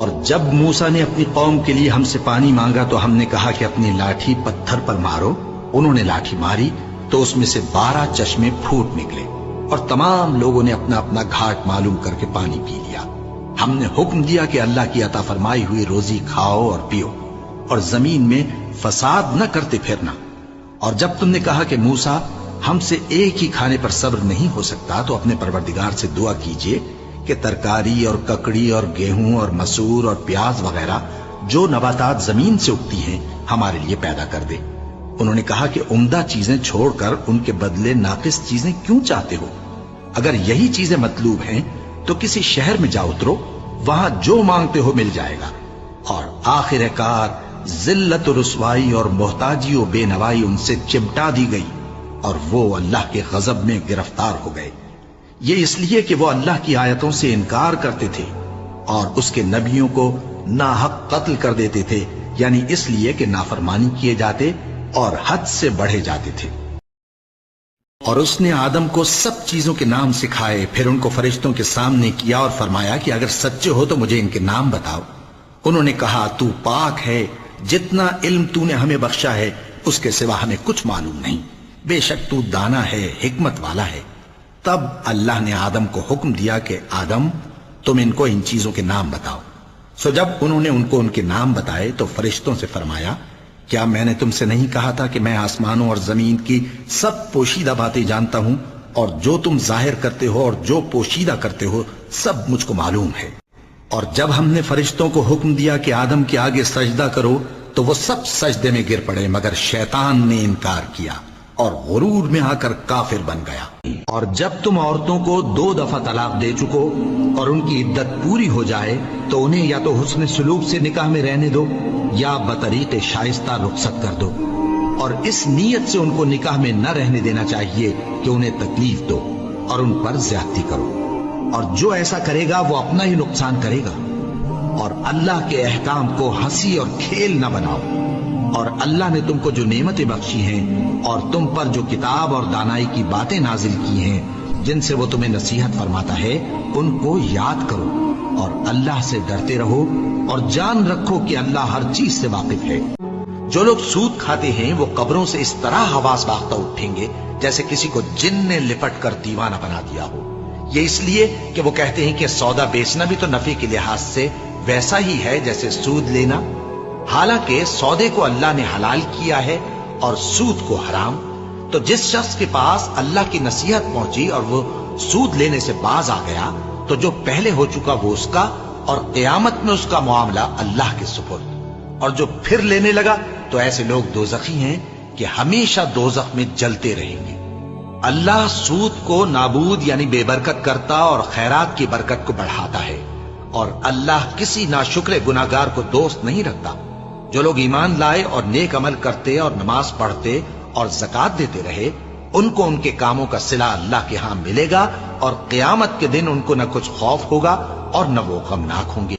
اور جب موسیٰ نے اپنی قوم کے لیے ہم سے پانی مانگا تو ہم نے کہا کہ اپنی لاٹھی پتھر پر مارو. انہوں نے لاٹھی ماری تو اس میں سے 12 چشمے پھوٹ نکلے اور تمام لوگوں نے اپنا اپنا گھاٹ معلوم کر کے پانی پی لیا. ہم نے حکم دیا کہ اللہ کی عطا فرمائی ہوئی روزی کھاؤ اور پیو اور زمین میں فساد نہ کرتے پھرنا. اور جب تم نے کہا کہ موسیٰ ہم سے ایک ہی کھانے پر صبر نہیں ہو سکتا تو اپنے پروردگار سے دعا کیجئے کہ ترکاری اور ککڑی اور گیہوں اور مسور اور پیاز وغیرہ جو نباتات زمین سے اگتی ہیں ہمارے لیے پیدا کر دے. انہوں نے کہا کہ عمدہ چیزیں چھوڑ کر ان کے بدلے ناقص چیزیں کیوں چاہتے ہو؟ اگر یہی چیزیں مطلوب ہیں تو کسی شہر میں جا اترو، وہاں جو مانگتے ہو مل جائے گا. اور آخر کار ذلت و رسوائی اور محتاجی و بے نوائی ان سے چمٹا دی گئی اور وہ اللہ کے غضب میں گرفتار ہو گئے. یہ اس لیے کہ وہ اللہ کی آیتوں سے انکار کرتے تھے اور اس کے نبیوں کو ناحق قتل کر دیتے تھے، یعنی اس لیے کہ نافرمانی کیے جاتے اور حد سے بڑھے جاتے تھے. اور اس نے آدم کو سب چیزوں کے نام سکھائے، پھر ان کو فرشتوں کے سامنے کیا اور فرمایا کہ اگر سچے ہو تو مجھے ان کے نام بتاؤ. انہوں نے کہا تو پاک ہے، جتنا علم تو نے ہمیں بخشا ہے اس کے سوا ہمیں کچھ معلوم نہیں، بے شک تو دانا ہے، حکمت والا ہے. تب اللہ نے آدم کو حکم دیا کہ آدم تم ان کو ان چیزوں کے نام بتاؤ. سو جب انہوں نے ان کو ان کے نام بتائے تو فرشتوں سے فرمایا کیا میں نے تم سے نہیں کہا تھا کہ میں آسمانوں اور زمین کی سب پوشیدہ باتیں جانتا ہوں، اور جو تم ظاہر کرتے ہو اور جو پوشیدہ کرتے ہو سب مجھ کو معلوم ہے. اور جب ہم نے فرشتوں کو حکم دیا کہ آدم کے آگے سجدہ کرو تو وہ سب سجدے میں گر پڑے مگر شیطان نے انکار کیا اور غرور میں آ کر کافر بن گیا. اور جب تم عورتوں کو 2 دفعہ طلاق دے چکو اور ان کی عدت پوری ہو جائے تو انہیں یا تو حسن سلوک سے نکاح میں رہنے دو یا بطریق شائستہ رخصت کر دو، اور اس نیت سے ان کو نکاح میں نہ رہنے دینا چاہیے کہ انہیں تکلیف دو اور ان پر زیادتی کرو، اور جو ایسا کرے گا وہ اپنا ہی نقصان کرے گا. اور اللہ کے احکام کو ہنسی اور کھیل نہ بناؤ. اور اللہ نے تم کو جو نعمتیں بخشی ہیں اور تم پر جو کتاب اور دانائی کی باتیں نازل کی ہیں جن سے وہ تمہیں نصیحت فرماتا ہے ان کو یاد کرو اور اللہ سے ڈرتے رہو اور جان رکھو کہ اللہ ہر چیز سے واقف ہے. جو لوگ سود کھاتے ہیں وہ قبروں سے اس طرح حواس باختہ اٹھیں گے جیسے کسی کو جن نے لپٹ کر دیوانہ بنا دیا ہو. یہ اس لیے کہ وہ کہتے ہیں کہ سودا بیچنا بھی تو نفع کے لحاظ سے ویسا ہی ہے جیسے سود لینا، حالانکہ سودے کو اللہ نے حلال کیا ہے اور سود کو حرام. تو جس شخص کے پاس اللہ کی نصیحت پہنچی اور وہ سود لینے سے باز آ گیا تو جو پہلے ہو چکا وہ اس کا اور قیامت میں اس کا معاملہ اللہ کے سپرد. اور جو پھر لینے لگا تو ایسے لوگ دوزخی ہیں کہ ہمیشہ دوزخ میں جلتے رہیں گے. اللہ سود کو نابود یعنی بے برکت کرتا اور خیرات کی برکت کو بڑھاتا ہے، اور اللہ کسی ناشکر گناہگار کو دوست نہیں رکھتا. جو لوگ ایمان لائے اور نیک عمل کرتے اور نماز پڑھتے اور زکوٰۃ دیتے رہے ان کو ان کے کاموں کا صلہ اللہ کے ہاں ملے گا، اور قیامت کے دن ان کو نہ کچھ خوف ہوگا اور نہ وہ غمناک ہوں گے.